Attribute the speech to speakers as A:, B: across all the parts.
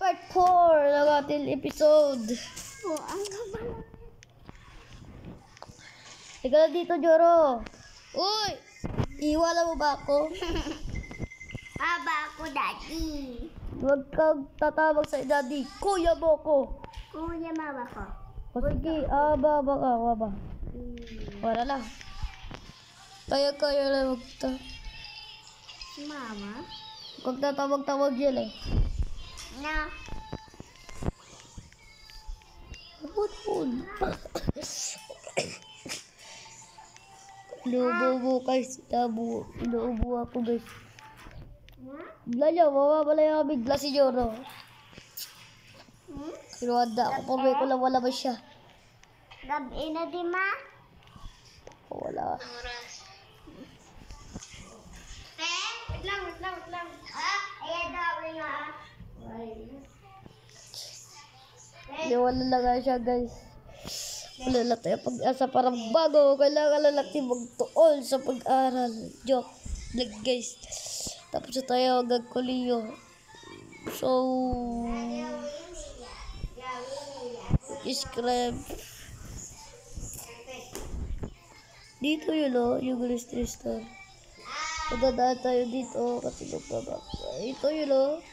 A: part 4 ng ating episode.
B: Oh, ang gabala.
A: Ikaw na dito, Joro. Uy! Iwala mo ba ako?
B: Aba ako, Daddy.
A: Huwag kang tatawag sa daddy. Kuya mo ko.
B: Kuya, mama ko.
A: O sige, aba ka. Wala lang. Kaya lang
B: Mama?
A: Huwag tatawag-tawag yan eh.
B: Na.
A: Butol. Inuubo guys. Inuubo ako guys. Bigla niya, mawawala yung bigla si Joro. Pero handa ako, pabay ko lang wala ba siya.
B: Gabi na di ma?
A: Wala.
B: Wait lang. Ayan daw nga.
A: Wala lang nga siya guys. Wala lang tayo pag-asa, parang bago. Kailangan lang natin magtuol sa pag-aral. Joke. Like guys. Tapos na tayo gagkuliyo. So, subscribe. Dito yun o, yung Ghost Tristan. Padadaan tayo dito kasi magpabak. Ito yun o.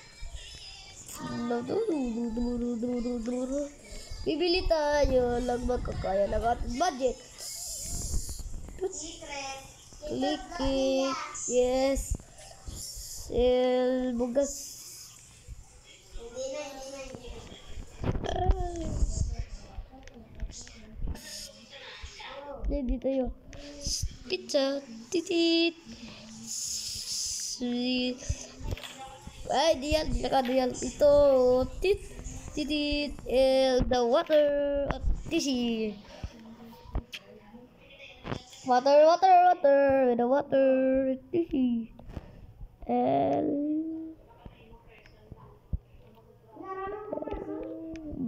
A: Bibili tayo lang magkakaya ng ating budget. Click it. Yes. Bugas. Hindi tayo. Pizza. Titit. Ay, diyan. Ito. Titit. The water. At tisi. Water. The water. Tisi.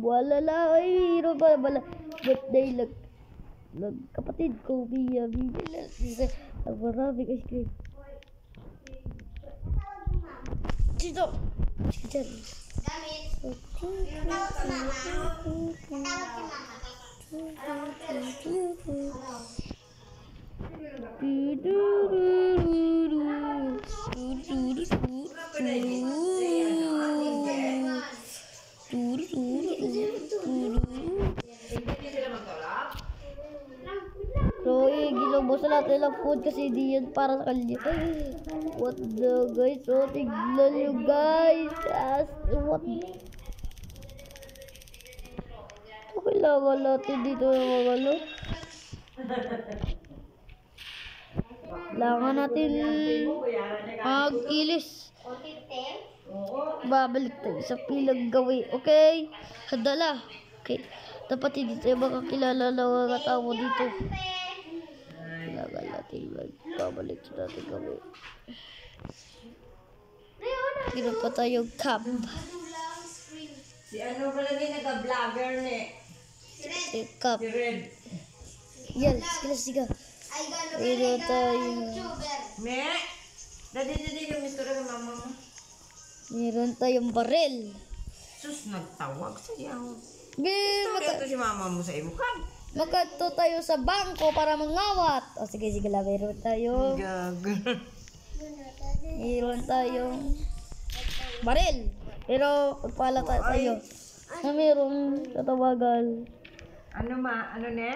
A: Wala lang. Ay, hiro ba? Birthday lang. Kapatid ko, Bia. Ang maraming ice cream. Dito. Diyan. So, ginubos na natin ang food kasi di yan para sa kanya. What the guys? So, tignan nyo guys. What? Kailangan natin dito ng mga ano. Kailangan natin mag-ilis. Babalik tayo sa pilang gawi. Okay? Hadala. Okay. Dapat hindi tayo makakilala ng mga tao dito. Kailangan natin babalik sa natin gawi. Ginawa pa tayong camp.
C: Si ano pala din nagka-vlogger ni?
A: Camp.
C: Si Red.
A: Yan, siga. Meron tayo.
C: Me? Dadi yung mistura ng mama mo.
A: Meron tayong baril.
C: Sus, nagtawag sa'yo.
A: Ito
C: si mama mo sa imukan.
A: Makato tayo sa bangko para mangawat. O sige lang, meron tayo. Meron tayong baril. Pero pagpala tayo. Na merong tatawagan.
C: Ano ne?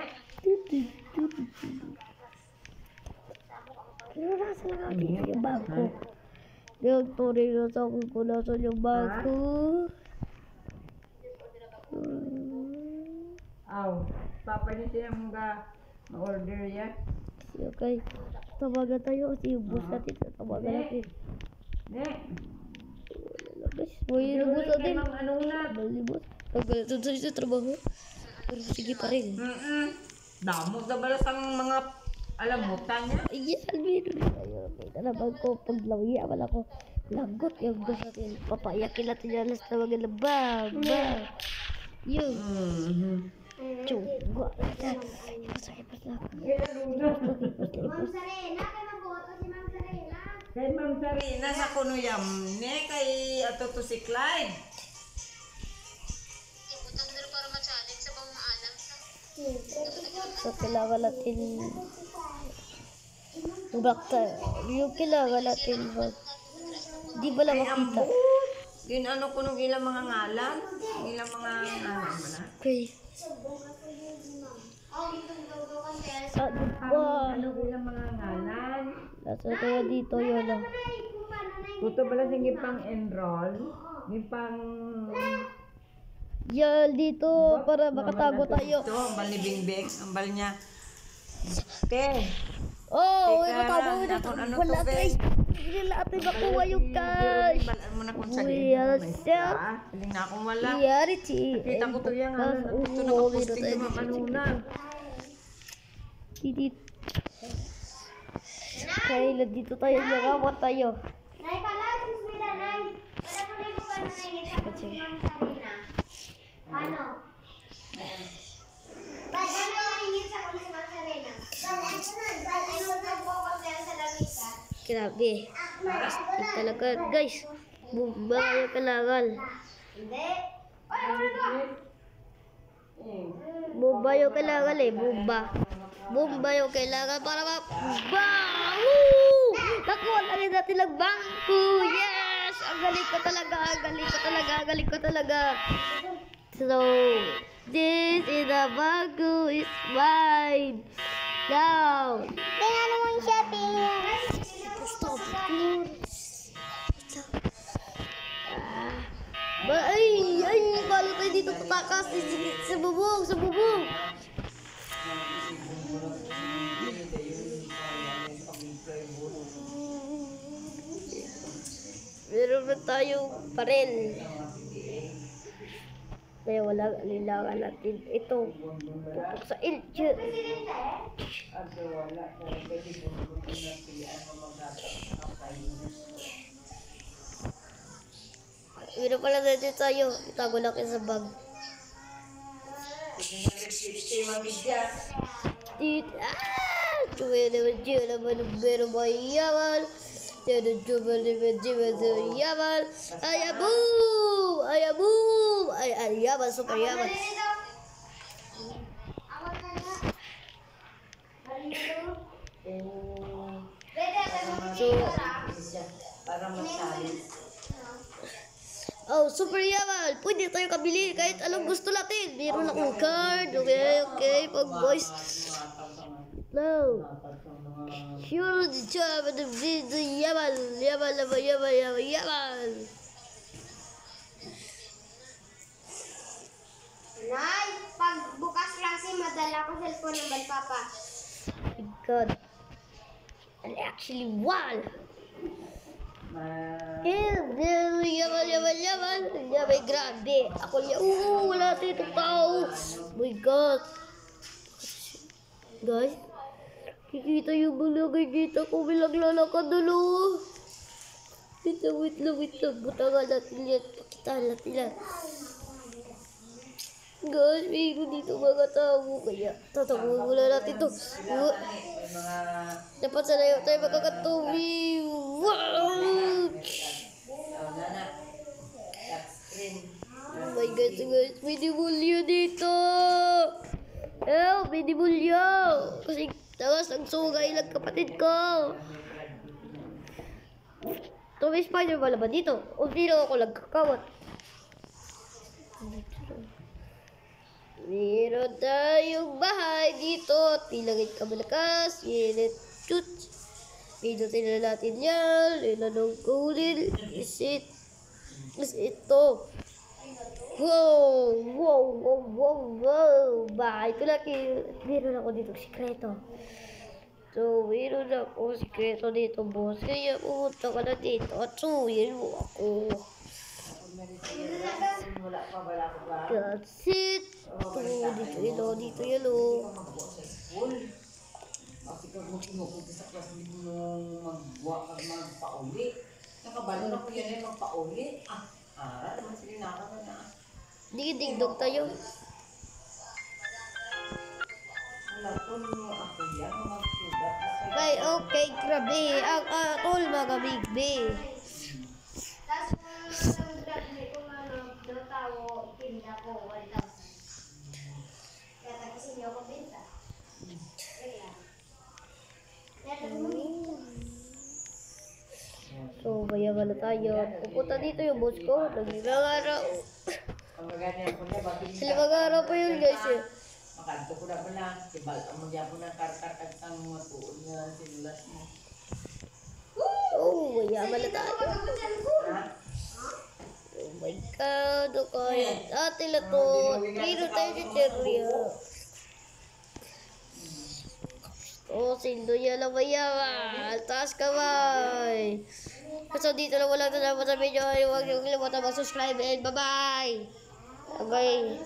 A: Pero nasa lang natin yung bangko. Yung tuloy na sa akin kung nasa yung bangko.
C: Aw, papa niya siya ma-order yan.
A: Okay. Tawagan tayo kasi yung bus natin. Tawagan natin.
C: Ne?
A: Guys, may bus natin.
C: Ano na?
A: Malibot. Pag sa trabaho. Pero sige pa rin.
C: Damot na balas ang mga alamutan niya.
A: Ayan, meron tayo. May talabag ko paglawi. Wala ko lagot yung bus natin. Papayakin natin yan. Alas tawagan na ba? Yun. Chungwa. Ipas lang.
B: Ma'am Serena, kaya naboto si Ma'am Serena.
C: Kay Ma'am Sarina sa Kunuyam ne kay ato to si Clyde.
A: So, kailangan natin black tayo. Yung kailangan natin di ba lang makita?
C: Ginano ko nung ilang mga ngalan. Ilang mga ngalan ba na?
A: Okay. Ah, di ba?
C: Ano ilang mga ngalan?
A: Nasa kaya dito yun ah.
C: Tuto pala sige pang enroll. Yung pang...
A: Yan, dito, para makatago tayo.
C: Ito, ang bal ni Bingbing. Ang bal niya. Te.
A: Oh,
C: Teka,
A: makatago na.
C: nakon ano
A: Wala
C: to,
A: guys. Hindi natin makuha yung cash.
C: Balaan mo na kung sa
A: Uy, alas siya.
C: Piling na akong wala.
A: Yari, chi.
C: Kita ko to yung ano. Ito nakaposting yung mga kanuna.
A: Titit. Kaya dito tayo, nagawa tayo.
B: Nay, pala, susmila, Nay. Wala mo na yung paano nangingit ako si Ma'am Sarina. Ano? Ba't ano nangingit ako si Ma'am Sarina? Ba't ano nag-focus na sa lamisa?
A: Grabe. Astig talaga, guys. Bumba yung kailangan.
B: Hindi. Ay, ano to?
A: Bumba yung kailangan eh, bumba. Bumba yung kailangan para ma-bumba! Woo! Nakuha na rin natin ang bangko! Yes! Ang galing ko talaga, ang galing ko talaga, ang galing ko talaga. So, this is the bangko is mine. Now,
B: Tingnan mo yung shopping.
A: stop. Ay, balo tayo dito tatakas sa bubong, sa bubong. Meron na tayong parel. Kaya wala, kailangan natin ito. Tutok sa ilche. Meron pala natin tayo. Itago lang kayo sa bag. Tuwi naman dyan naman ng bero mayaman. Tiyan naman naman yaman. Ayabu! Ayabu! Ay, yaman, super yaman. Oh, super yaman. Pwede tayo kabili kahit anong gusto natin. Meron akong card. Okay. Pag boys. No. Sure, the job of the yaman. Yaman.
B: Nay, pag bukas klase, madala ko cellphone ng Balpapa.
A: My God. And actually, wow. Yaman. Grabe. Ako niya, wala tayong tao. My God. Guys, kikita yung balagay dito kung bilang lalakad dalo. Wait lang. Butangan natin yan. Pakitaan natin yan. Guys, may dito mga tao. Kaya, tatabuhin muna natin to. Dapat sana tayo magkakatuwi. Wow! Oh my God, guys. May dimulyo dito. Help, may dimulyo. Kasi tawas ang sugay lang kapatid ko. Ito, may spider ba ba dito? O dito ako nagkakawat. Meron tayong bahay dito. Tilangit ka malakas. Yelet. Chut. Pinutin na natin yan. Ilanong kulin. Is ito. Wow. Bahay ko laki. Meron ako dito sikreto. So, meron ako sikreto dito, boss. Kaya pumunta ka na dito at suyin mo ako. That's it. Dito yelo.
C: Kasi kung kinukuti sa class nung magpauli. Nakabalo na ko yan magpauli. Naman sige na ako na.
A: Digdog tayo.
C: Wala po niyo ako yan. Magsugat na
A: Okay, grabe. Ang atol mga bigbe.
B: Tapos kung grabe kung ano, daw tao, tinda ko, 1,000. Kaya tagisin niyo ako
A: mayaman na tayo. Pupunta dito yung boss ko. Naglimang araw.
C: Ang maganda po na, bakit
A: Sa limang araw pa yun guys eh.
C: makanto ko na po na, kibal ang magya po na karkar at ang mga tuon nga sinulas mo.
A: Oh, mayaman na tayo.
C: Ha?
A: Oh my God, okay. Atin na to. Dito tayo sa Cheria. Oh, sindo yan na mayaman. Taas kamay. So, dito na wala na naman sa video. Huwag niyo kalimutan mag-subscribe and bye-bye. Bye-bye.